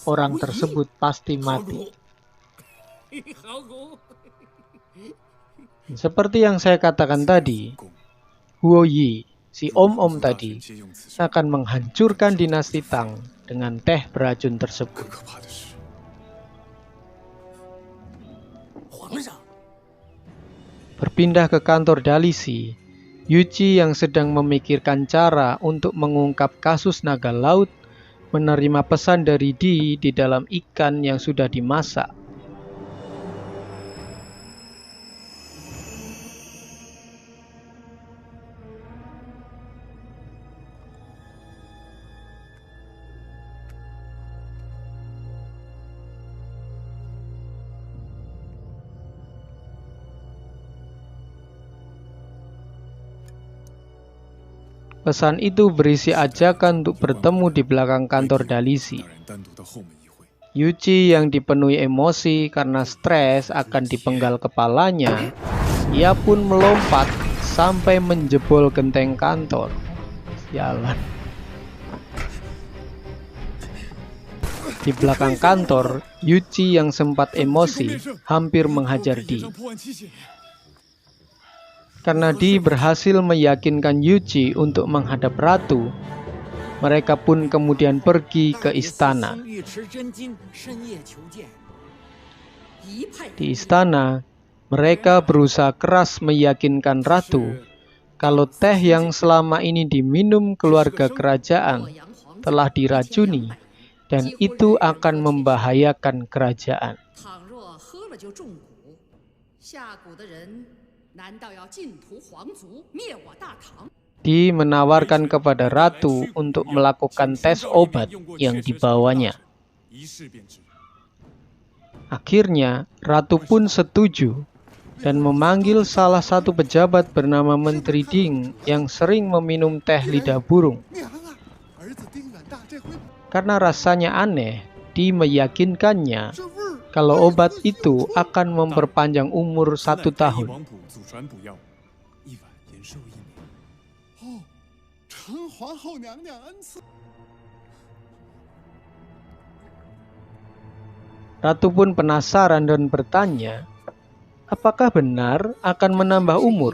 orang tersebut pasti mati. Seperti yang saya katakan tadi, Huo Yi, si om-om tadi, akan menghancurkan dinasti Tang dengan teh beracun tersebut. Berpindah ke kantor Dalisi, Yuji yang sedang memikirkan cara untuk mengungkap kasus naga laut menerima pesan dari di dalam ikan yang sudah dimasak. Pesan itu berisi ajakan untuk bertemu di belakang kantor Dalisi. Yuji yang dipenuhi emosi karena stres akan dipenggal kepalanya, ia pun melompat sampai menjebol genteng kantor. Sialan. Di belakang kantor, Yuji yang sempat emosi hampir menghajar Di. Karena Di berhasil meyakinkan Yuji untuk menghadap ratu, mereka pun kemudian pergi ke istana. Di istana, mereka berusaha keras meyakinkan ratu kalau teh yang selama ini diminum keluarga kerajaan telah diracuni dan itu akan membahayakan kerajaan. Di menawarkan kepada ratu untuk melakukan tes obat yang dibawanya. Akhirnya, ratu pun setuju dan memanggil salah satu pejabat bernama Menteri Ding yang sering meminum teh lidah burung. Karena rasanya aneh, Di meyakinkannya kalau obat itu akan memperpanjang umur 1 tahun. Ratu pun penasaran dan bertanya, apakah benar akan menambah umur?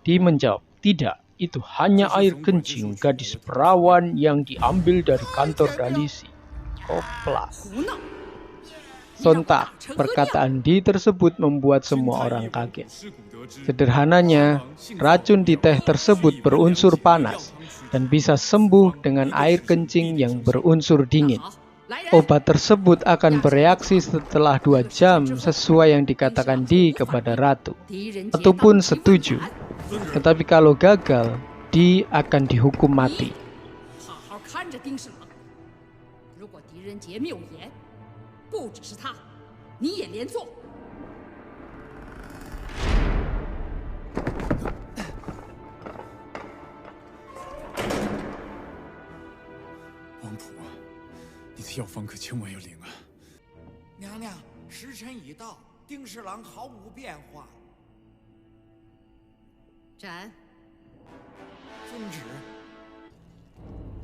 Di menjawab, tidak, itu hanya air kencing gadis perawan yang diambil dari kantor Dalisi. Koplas. Sontak, perkataan Di tersebut membuat semua orang kaget. Sederhananya, racun di teh tersebut berunsur panas dan bisa sembuh dengan air kencing yang berunsur dingin. Obat tersebut akan bereaksi setelah 2 jam sesuai yang dikatakan Di kepada ratu. Ratu pun setuju, tetapi kalau gagal, Di akan dihukum mati.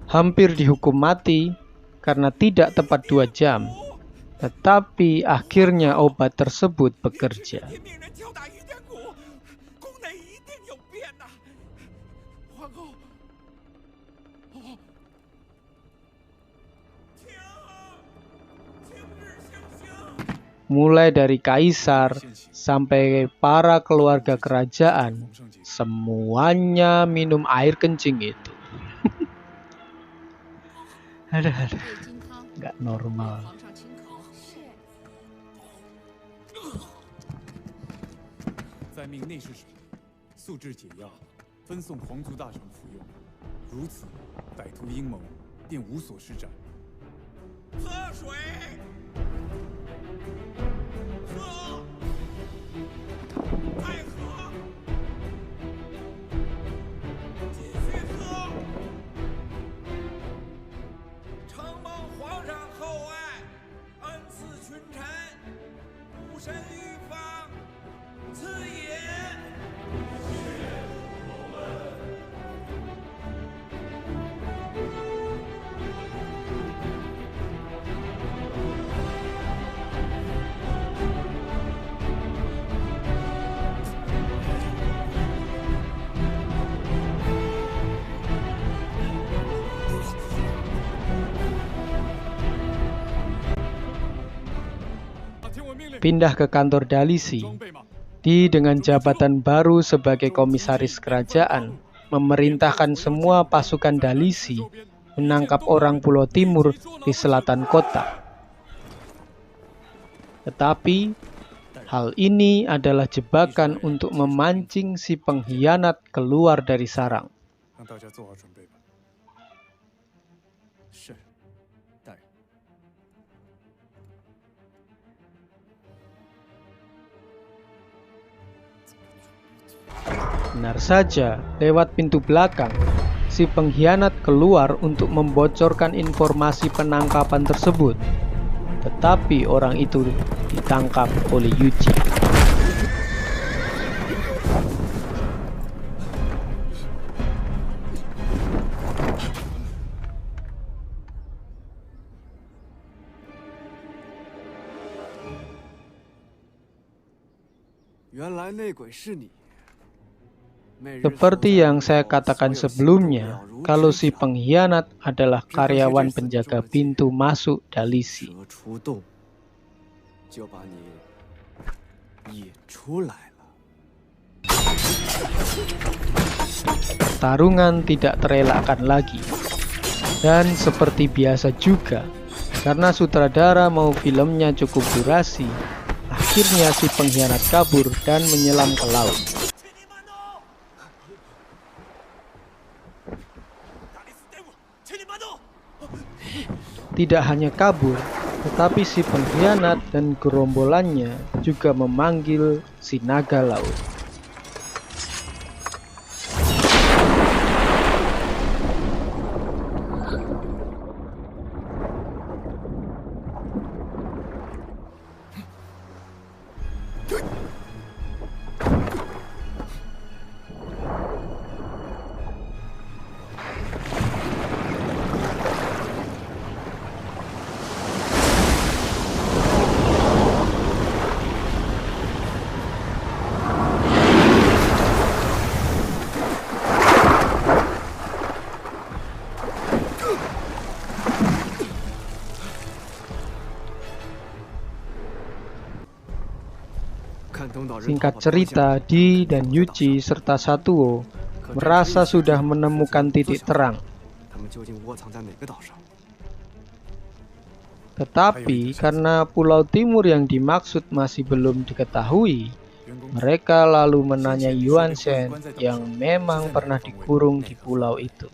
Hampir dihukum mati karena tidak tepat 2 jam, tetapi akhirnya obat tersebut bekerja. Mulai dari kaisar sampai para keluarga kerajaan, semuanya minum air kencing itu. Aduh, nggak normal. berpindah ke kantor Dalisi. Di dengan jabatan baru sebagai komisaris kerajaan, memerintahkan semua pasukan Dalisi menangkap orang Pulau Timur di selatan kota. Tetapi, hal ini adalah jebakan untuk memancing si pengkhianat keluar dari sarang. Benar saja, lewat pintu belakang, si pengkhianat keluar untuk membocorkan informasi penangkapan tersebut. Tetapi orang itu ditangkap oleh Yuji. Seperti yang saya katakan sebelumnya, kalau si pengkhianat adalah karyawan penjaga pintu masuk Dalisi. Pertarungan tidak terelakkan lagi. Dan seperti biasa juga, karena sutradara mau filmnya cukup durasi, akhirnya si pengkhianat kabur dan menyelam ke laut. Tidak hanya kabur, tetapi si pengkhianat dan gerombolannya juga memanggil si naga laut. Singkat cerita, Di dan Yuji serta Satuo merasa sudah menemukan titik terang. Tetapi karena Pulau Timur yang dimaksud masih belum diketahui, mereka lalu menanyai Yuan Shen yang memang pernah dikurung di pulau itu.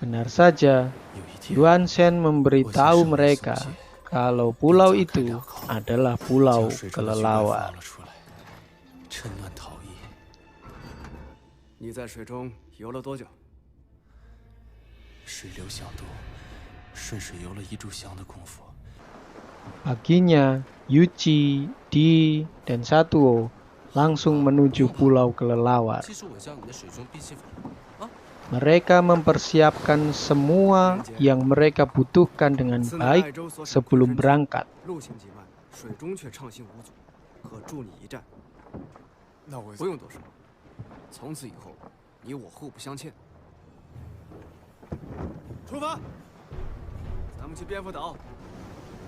Benar saja, Yuan Shen memberitahu mereka kalau pulau itu adalah pulau kelelawar. Paginya, Yuji, Di, dan Satuo langsung menuju pulau kelelawar. Mereka mempersiapkan semua yang mereka butuhkan dengan baik sebelum berangkat.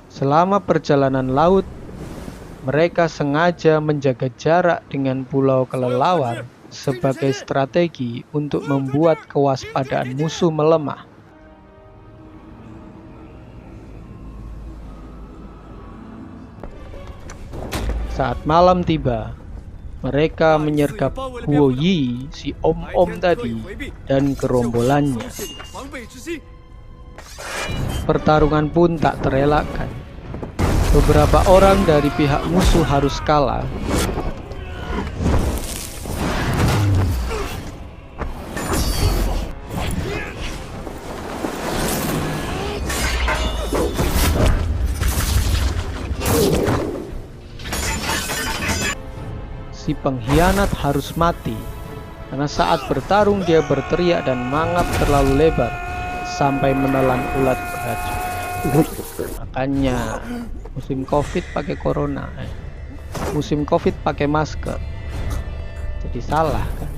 Selama perjalanan laut, mereka sengaja menjaga jarak dengan pulau kelelawar sebagai strategi untuk membuat kewaspadaan musuh melemah. Saat malam tiba, mereka menyergap Huo Yi, si om-om tadi, dan gerombolannya. Pertarungan pun tak terelakkan. Beberapa orang dari pihak musuh harus kalah. Si pengkhianat harus mati, karena saat bertarung dia berteriak dan mangap terlalu lebar sampai menelan ulat beracun. Makanya musim COVID pakai corona, musim COVID pakai masker. Jadi salah kan?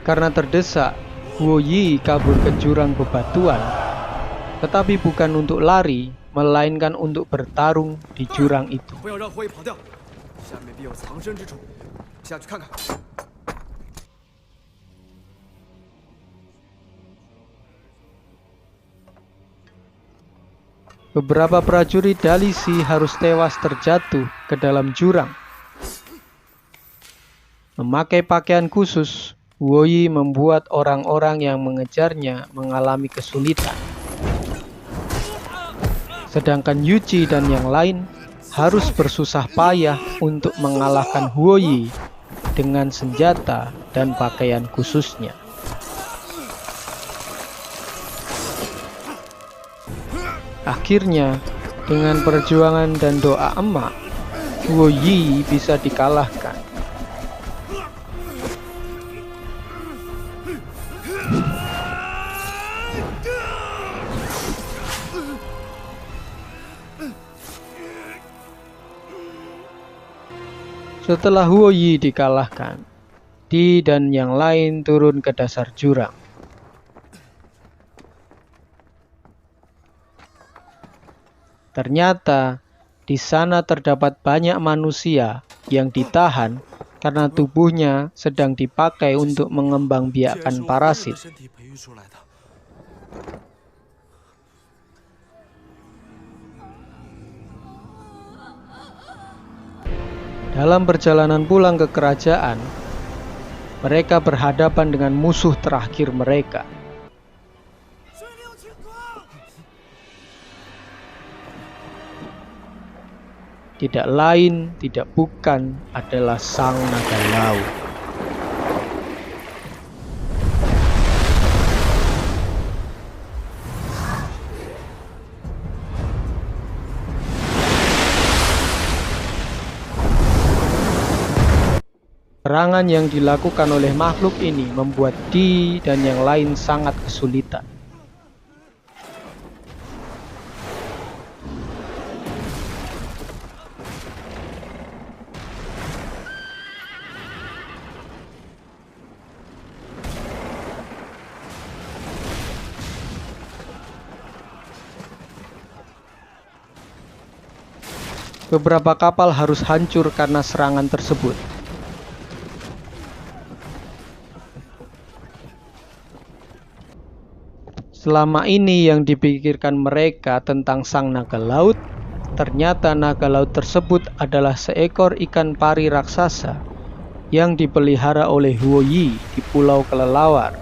Karena terdesak, Huo Yi kabur ke jurang bebatuan, tetapi bukan untuk lari, melainkan untuk bertarung di jurang itu. Beberapa prajurit Dalisi harus tewas terjatuh ke dalam jurang. Memakai pakaian khusus, Huoyi membuat orang-orang yang mengejarnya mengalami kesulitan. Sedangkan Yuji dan yang lain harus bersusah payah untuk mengalahkan Huoyi dengan senjata dan pakaian khususnya. Akhirnya, dengan perjuangan dan doa emak, Huoyi bisa dikalahkan. Setelah Huoyi dikalahkan, Di dan yang lain turun ke dasar jurang. Ternyata di sana terdapat banyak manusia yang ditahan karena tubuhnya sedang dipakai untuk mengembangbiakkan parasit. Dalam perjalanan pulang ke kerajaan, mereka berhadapan dengan musuh terakhir mereka. Tidak lain, tidak bukan adalah Sang Naga Laut. Serangan yang dilakukan oleh makhluk ini membuat Di dan yang lain sangat kesulitan. Beberapa kapal harus hancur karena serangan tersebut. Selama ini yang dipikirkan mereka tentang Sang Naga Laut, ternyata naga laut tersebut adalah seekor ikan pari raksasa yang dipelihara oleh Huoyi di Pulau Kelelawar.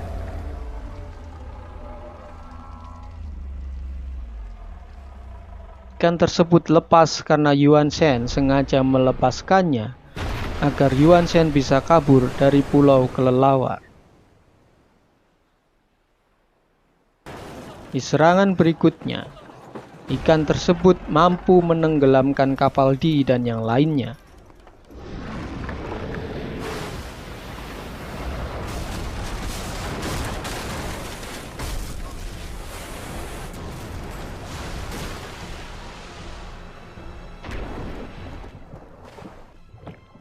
Ikan tersebut lepas karena Yuan Shen sengaja melepaskannya agar Yuan Shen bisa kabur dari Pulau Kelelawar. Di serangan berikutnya, ikan tersebut mampu menenggelamkan kapal Di dan yang lainnya.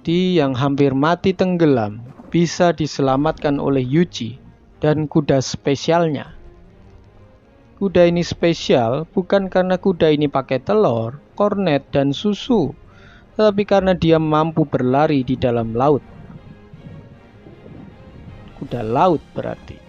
Di yang hampir mati tenggelam bisa diselamatkan oleh Yuji dan kuda spesialnya. Kuda ini spesial bukan karena kuda ini pakai telur, kornet, dan susu, tetapi karena dia mampu berlari di dalam laut. Kuda laut berarti.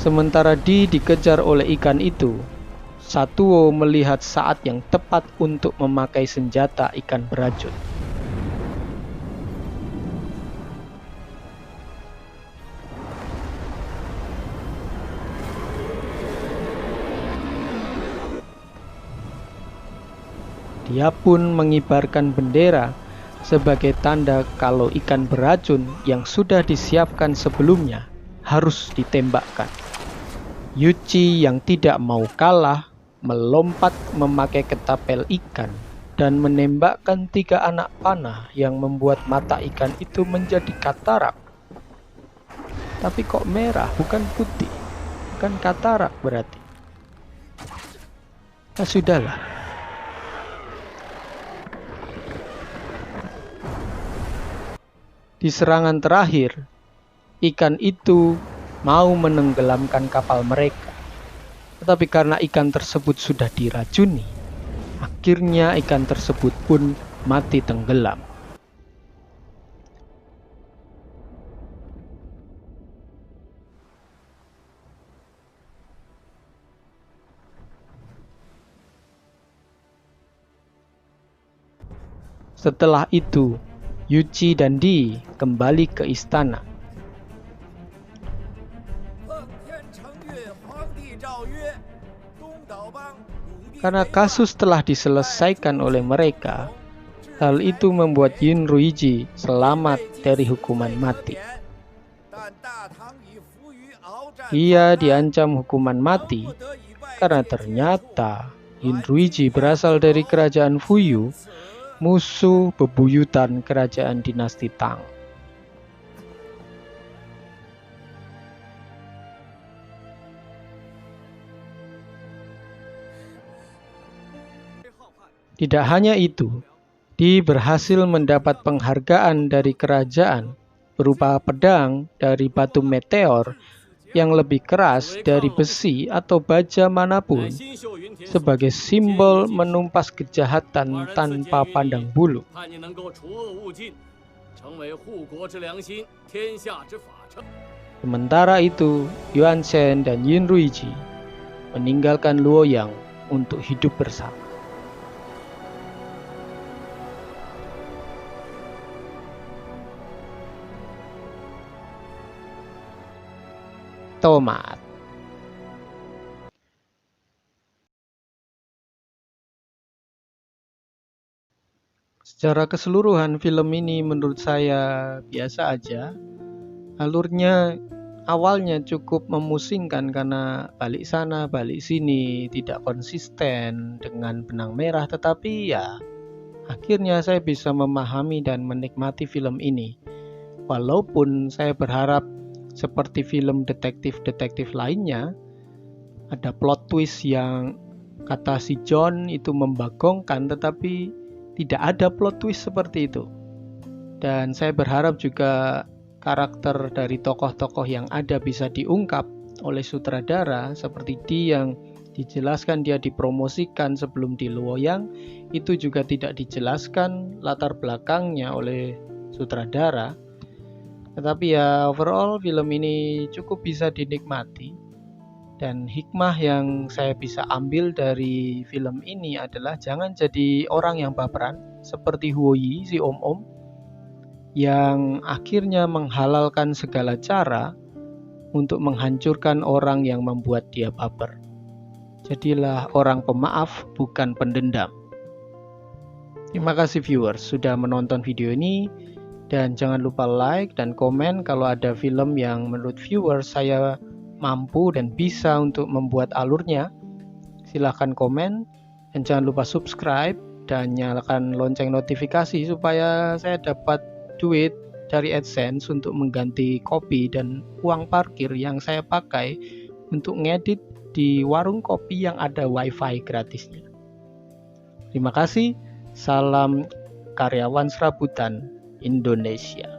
Sementara Di dikejar oleh ikan itu, Satuo melihat saat yang tepat untuk memakai senjata ikan beracun. Dia pun mengibarkan bendera sebagai tanda kalau ikan beracun yang sudah disiapkan sebelumnya harus ditembakkan. Yuji yang tidak mau kalah melompat memakai ketapel ikan dan menembakkan 3 anak panah yang membuat mata ikan itu menjadi katarak. Tapi kok merah bukan putih? Kan katarak berarti. Nah, sudahlah. Di serangan terakhir, ikan itu mau menenggelamkan kapal mereka. Tetapi karena ikan tersebut sudah diracuni, akhirnya ikan tersebut pun mati tenggelam. Setelah itu, Yuchi dan Di kembali ke istana. Karena kasus telah diselesaikan oleh mereka, hal itu membuat Yinruiji selamat dari hukuman mati. Ia diancam hukuman mati karena ternyata Yinruiji berasal dari kerajaan Fuyu, musuh bebuyutan kerajaan dinasti Tang. Tidak hanya itu, Di berhasil mendapat penghargaan dari kerajaan berupa pedang dari batu meteor yang lebih keras dari besi atau baja manapun sebagai simbol menumpas kejahatan tanpa pandang bulu. Sementara itu, Yuan Shen dan Yinruiji meninggalkan Luoyang untuk hidup bersama. Tomat. Secara keseluruhan film ini menurut saya biasa aja. Alurnya awalnya cukup memusingkan karena balik sana balik sini, tidak konsisten dengan benang merah, tetapi ya akhirnya saya bisa memahami dan menikmati film ini. Walaupun saya berharap seperti film detektif-detektif lainnya, ada plot twist yang kata si John itu membagongkan, tetapi tidak ada plot twist seperti itu. Dan saya berharap juga karakter dari tokoh-tokoh yang ada bisa diungkap oleh sutradara, seperti Di yang dijelaskan dia dipromosikan sebelum di Luoyang, itu juga tidak dijelaskan latar belakangnya oleh sutradara. Tetapi ya overall film ini cukup bisa dinikmati. Dan hikmah yang saya bisa ambil dari film ini adalah jangan jadi orang yang baperan seperti Huoyi, si om-om, yang akhirnya menghalalkan segala cara untuk menghancurkan orang yang membuat dia baper. Jadilah orang pemaaf, bukan pendendam. Terima kasih viewers sudah menonton video ini. Dan jangan lupa like dan komen kalau ada film yang menurut viewers saya mampu dan bisa untuk membuat alurnya. Silahkan komen dan jangan lupa subscribe dan nyalakan lonceng notifikasi supaya saya dapat duit dari AdSense untuk mengganti kopi dan uang parkir yang saya pakai untuk ngedit di warung kopi yang ada wifi gratisnya. Terima kasih, salam karyawan serabutan Indonesia.